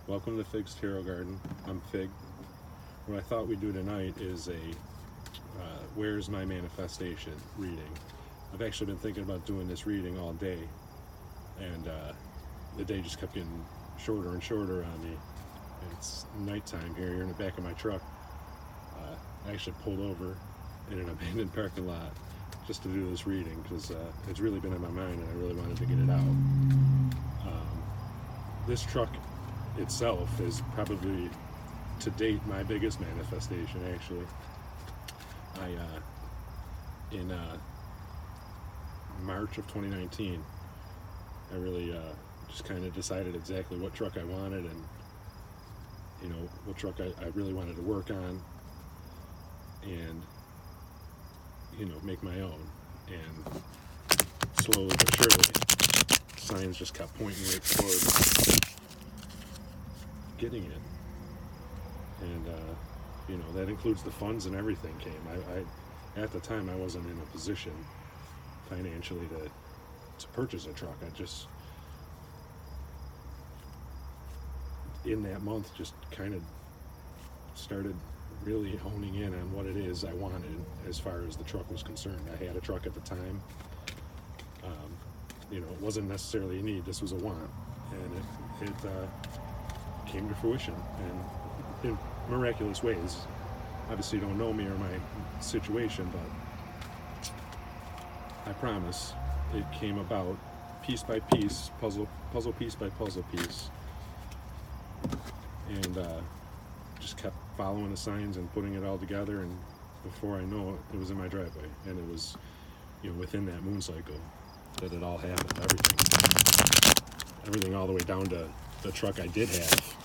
Welcome to Fig's Tarot Garden. I'm Fig. What I thought we'd do tonight is a Where's My Manifestation reading. I've actually been thinking about doing this reading all day, and the day just kept getting shorter and shorter on me. It's nighttime here in the back of my truck. I actually pulled over in an abandoned parking lot just to do this reading because it's really been in my mind and I really wanted to get it out. This truck itself is probably to date my biggest manifestation. Actually, in March of 2019, I really just kind of decided exactly what truck I wanted, and what truck I really wanted to work on, and make my own. And slowly but surely, signs just kept pointing right towards getting it. And that includes the funds and everything came. I at the time I wasn't in a position financially to purchase a truck. I just in that month just kind of started really honing in on what it is I wanted as far as the truck was concerned. I had a truck at the time. It wasn't necessarily a need. This was a want, and it came to fruition, and in miraculous ways. Obviously, you don't know me or my situation, but I promise it came about piece by piece, puzzle piece by puzzle piece, and just kept following the signs and putting it all together. And before I know it, it was in my driveway, and it was, within that moon cycle that it all happened. Everything all the way down to the truck I did have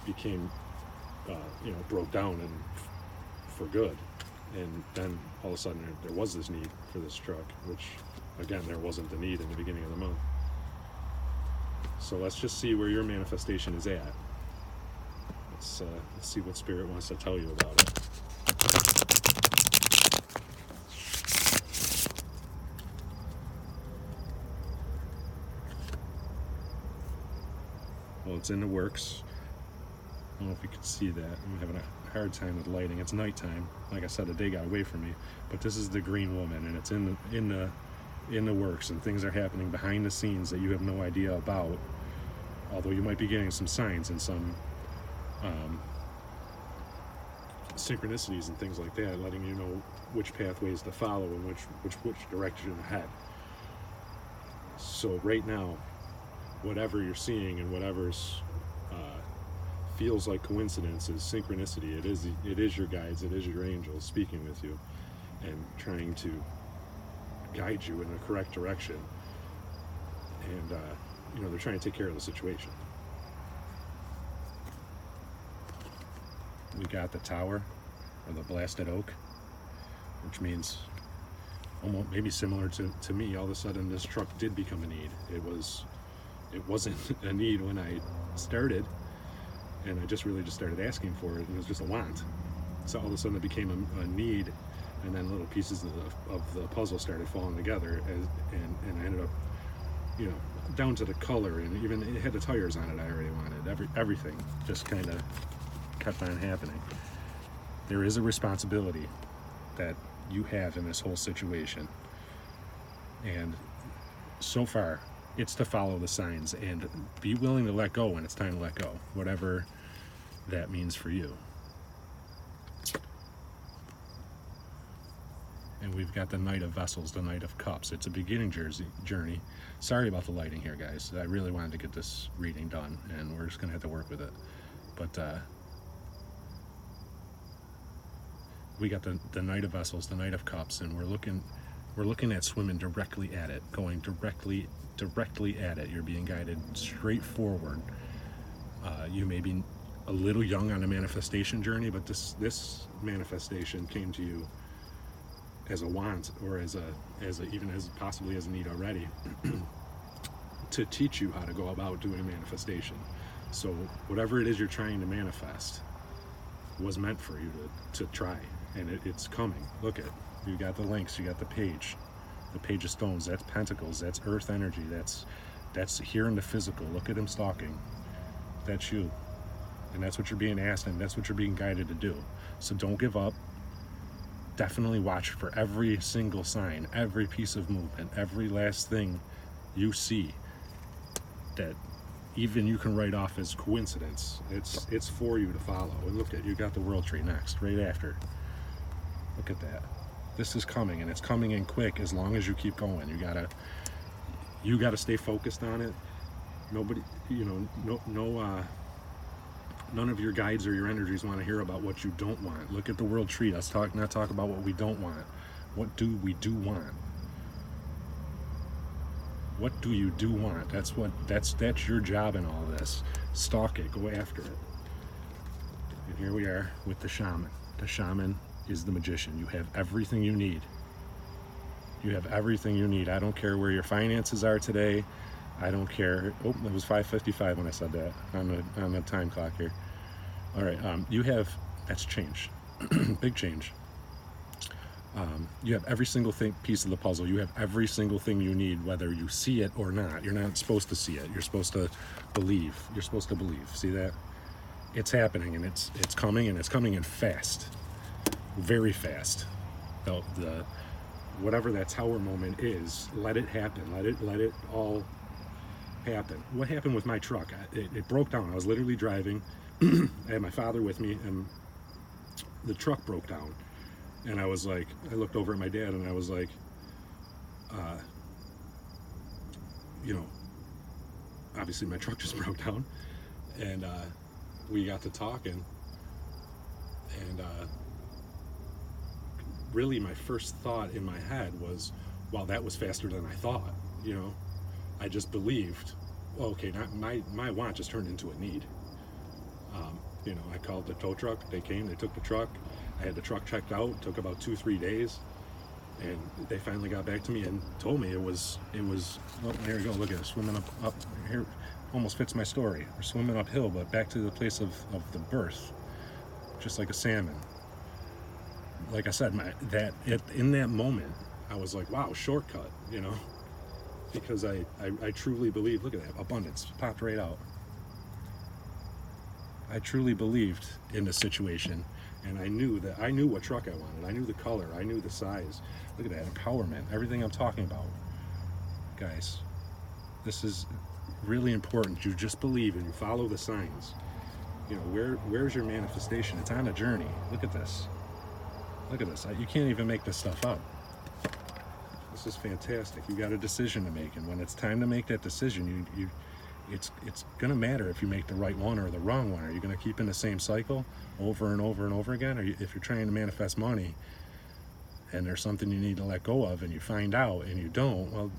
became, broke down and for good. And then all of a sudden there was this need for this truck, which again, there wasn't the need in the beginning of the month. So let's just see where your manifestation is at. Let's see what Spirit wants to tell you about it. Well, it's in the works. I don't know if you can see that. I'm having a hard time with lighting. It's nighttime. Like I said, the day got away from me. But this is the Green Woman, and it's in the works, and things are happening behind the scenes that you have no idea about. Although you might be getting some signs and some synchronicities and things like that, letting you know which pathways to follow and which direction to head. So right now, whatever you're seeing and whatever's feels like coincidence is synchronicity. It is your guides, it is your angels speaking with you and trying to guide you in the correct direction. And they're trying to take care of the situation. We got the Tower, or the Blasted Oak, which means almost maybe similar to me. All of a sudden this truck did become a need. It wasn't a need when I started, and I just started asking for it, and it was just a want. So all of a sudden it became a need, and then little pieces of the puzzle started falling together, and I ended up, down to the color, and even it had the tires on it I already wanted. Everything just kind of kept on happening. There is a responsibility that you have in this whole situation, and so far it's to follow the signs and be willing to let go when it's time to let go, whatever that means for you. And we've got the Knight of Vessels, the Knight of Cups. It's a beginning journey. Sorry about the lighting here, guys. I really wanted to get this reading done, and we're just gonna have to work with it. But we got the Knight of Vessels, the Knight of Cups, and we're looking at swimming directly at it, going directly at it. You're being guided straight forward. You may be a little young on a manifestation journey, but this manifestation came to you as a want, or even as possibly as a need already, to teach you how to go about doing manifestation. So whatever it is you're trying to manifest was meant for you to try, and it's coming. Look at, you got the links, you got the Page of Stones, that's Pentacles, that's Earth energy, that's here in the physical. Look at him stalking. That's you. And that's what you're being asked, and that's what you're being guided to do. So don't give up. Definitely watch for every single sign, every piece of movement, every last thing you see that even you can write off as coincidence. It's for you to follow. And look at, you got the World Tree next, right after. Look at that. This is coming, and it's coming in quick as long as you keep going. You gotta stay focused on it. Nobody, none of your guides or your energies want to hear about what you don't want. Look at the World Tree. Let's not talk about what we don't want. What do we do want? What do you do want? That's your job in all this. Stalk it, go after it. And here we are with the shaman. The shaman is the magician. You have everything you need. You have everything you need. I don't care where your finances are today. I don't care. Oh, it was 5:55 when I said that on the time clock here. All right, that's change, big change. You have every single piece of the puzzle. You have every single thing you need, whether you see it or not. You're not supposed to see it. You're supposed to believe. You're supposed to believe. See that? It's happening, and it's coming, and it's coming in fast, very fast. The whatever that tower moment is, let it happen. Let it all happen. What happened with my truck? It broke down. I was literally driving. I had my father with me, and the truck broke down. And I was like, I looked over at my dad, and I was like, obviously my truck just broke down. And we got to talking, and really my first thought in my head was, wow, that was faster than I thought. I just believed, well, okay, not my want just turned into a need. I called the tow truck. They came, they took the truck. I had the truck checked out. It took about 2-3 days, and they finally got back to me and told me it was. Oh, there you go. Look at it, swimming up here. Almost fits my story. We're swimming uphill, but back to the place of the birth, just like a salmon. Like I said, in that moment, I was like, wow, shortcut, because I truly believe. Look at that, abundance popped right out. I truly believed in the situation, and I knew what truck I wanted. I knew the color. I knew the size. Look at that, empowerment. Everything I'm talking about, guys. This is really important. You just believe and you follow the signs. Where's your manifestation? It's on a journey. Look at this. Look at this. You can't even make this stuff up. This is fantastic. You got a decision to make, and when it's time to make that decision, it's gonna matter if you make the right one or the wrong one. Are you gonna keep in the same cycle over and over and over again? Or if you're trying to manifest money and there's something you need to let go of, and you find out and you don't, well,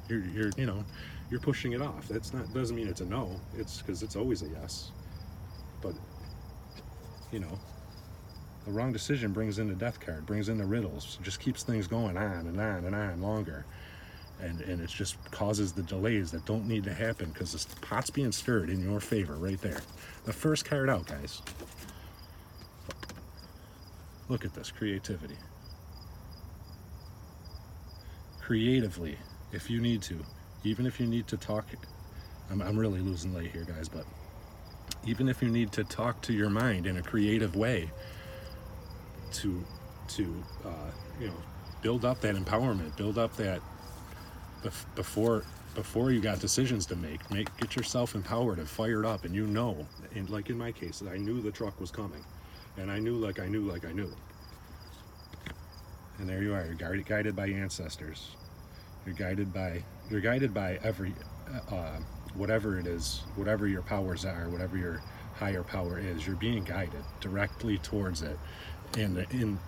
you're pushing it off. Doesn't mean it's a no. It's because it's always a yes. But the wrong decision brings in the death card, brings in the riddles, just keeps things going on and on and on longer. And it just causes the delays that don't need to happen, because the pot's being stirred in your favor right there. The first card out, guys. Look at this, creativity. Creatively, if you need to, even if you need to talk, I'm really losing light here, guys, but even if you need to talk to your mind in a creative way to build up that empowerment, build up that before you got decisions to get yourself empowered and fired up, and and like in my case, I knew the truck was coming, and I knew like I knew. And there you are. You're guided by ancestors. You're guided by every whatever it is, whatever your powers are, whatever your higher power is. You're being guided directly towards it. And in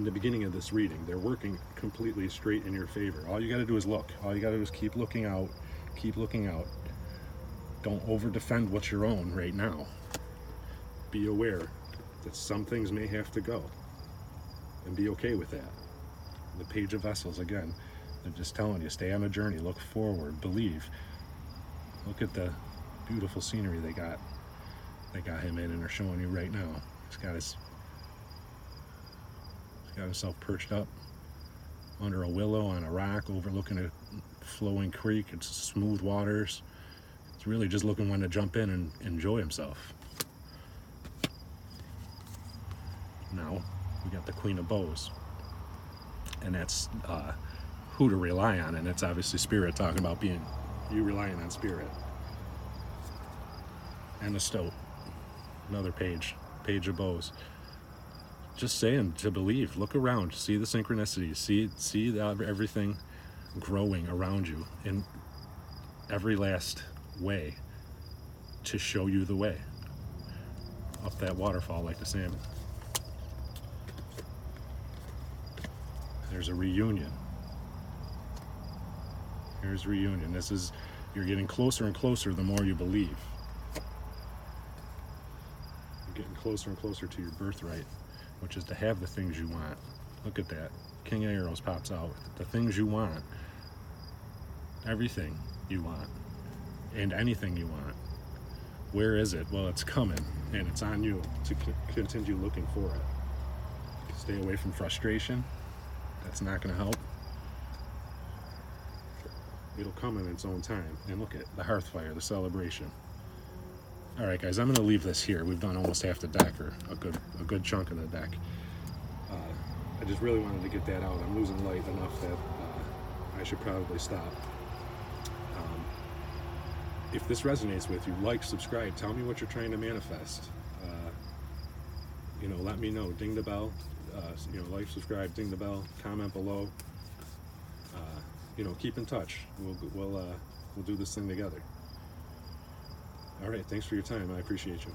the beginning of this reading, they're working completely straight in your favor. All you got to do is look. All you got to do is keep looking out. Keep looking out. Don't over-defend what's your own right now. Be aware that some things may have to go, and be okay with that. The Page of Vessels, again, they're just telling you, stay on a journey, look forward, believe. Look at the beautiful scenery they got him in, and they're showing you right now. He's got himself perched up under a willow on a rock overlooking a flowing creek. It's smooth waters. He's really just looking when to jump in and enjoy himself. Now we got the Queen of Bows, and that's who to rely on, and it's obviously Spirit talking about being you relying on Spirit. And the Stoat, another page of bows. Just saying to believe. Look around, see the synchronicities, see everything growing around you in every last way to show you the way up that waterfall like the salmon. There's a reunion. Here's reunion. This is, you're getting closer and closer the more you believe. You're getting closer and closer to your birthright, which is to have the things you want. Look at that. King of Arrows pops out. The things you want. Everything you want. And anything you want. Where is it? Well, it's coming, and it's on you to continue looking for it. Stay away from frustration. That's not going to help. It'll come in its own time. And look at the hearth fire, the celebration. All right, guys, I'm going to leave this here. We've done almost half the deck, or a good chunk of the deck. I just really wanted to get that out. I'm losing light enough that I should probably stop. If this resonates with you, like, subscribe, tell me what you're trying to manifest. Let me know. Ding the bell. Like, subscribe, ding the bell, comment below. Keep in touch. We'll do this thing together. All right, thanks for your time. I appreciate you.